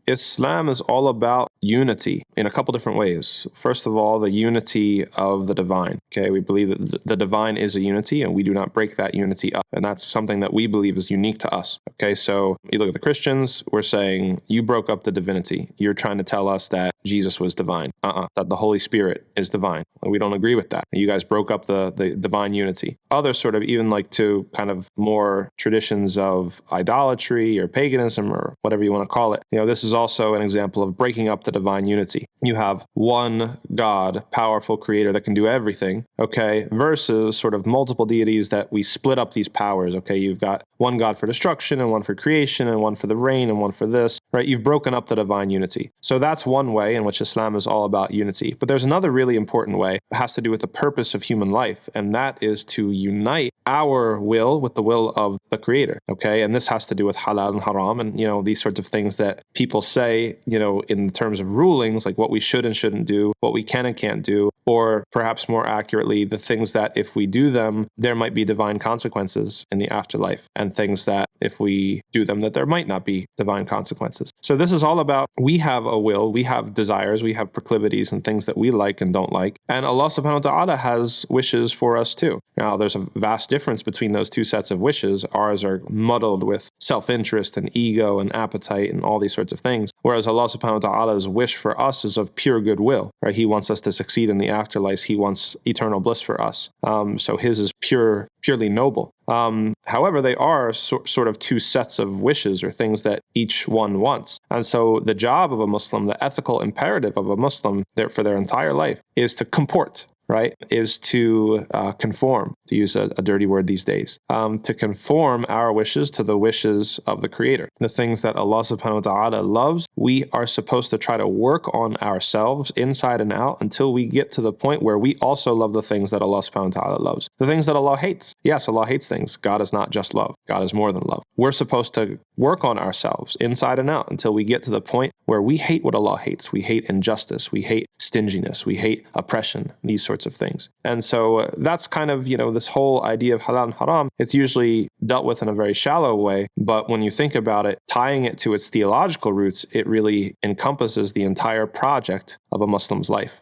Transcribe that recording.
Islam is all about unity in a couple different ways. First of all, the unity of the divine. Okay, we believe that the divine is a unity and we do not break that unity up. And that's something that we believe is unique to us. Okay, so you look at the Christians, we're saying you broke up the divinity. You're trying to tell us that Jesus was divine. That the Holy Spirit is divine. We don't agree with that. You guys broke up the divine unity. Others sort of even like to kind of more traditions of idolatry or paganism or whatever you want to call it. This is also an example of breaking up the divine unity. You have one God, powerful creator that can do everything, okay, versus sort of multiple deities that we split up these powers, okay? You've got one God for destruction and one for creation and one for the rain and one for this, right? You've broken up the divine unity. So that's one way in which Islam is all about unity. But there's another really important way that has to do with the purpose of human life, and that is to unite our will with the will of the creator, okay? And this has to do with halal and haram and, these sorts of things that people say, in terms of rulings, like what we should and shouldn't do, what we can and can't do, or perhaps more accurately, the things that if we do them, there might be divine consequences in the afterlife, and things that if we do them, that there might not be divine consequences. So this is all about, we have a will, we have desires, we have proclivities and things that we like and don't like, and Allah subhanahu wa ta'ala has wishes for us too. Now, there's a vast difference between those two sets of wishes. Ours are muddled with self-interest and ego and appetite and all these sorts of things, whereas Allah subhanahu wa ta'ala's wish for us is of pure goodwill, right? He wants us to succeed in the afterlife. He wants eternal bliss for us. So his is purely noble. However, they are sort of two sets of wishes or things that each one wants. And so the job of a Muslim, the ethical imperative of a Muslim for their entire life is to comport, right, is to conform, to use a dirty word these days, to conform our wishes to the wishes of the Creator. The things that Allah subhanahu wa ta'ala loves, we are supposed to try to work on ourselves inside and out until we get to the point where we also love the things that Allah subhanahu wa ta'ala loves. The things that Allah hates. Yes, Allah hates things. God is not just love. God is more than love. We're supposed to work on ourselves inside and out until we get to the point where we hate what Allah hates. We hate injustice. We hate stinginess. We hate oppression, these sorts of things. And so that's kind of, this whole idea of halal and haram. It's usually dealt with in a very shallow way, but when you think about it, tying it to its theological roots, it really encompasses the entire project of a Muslim's life.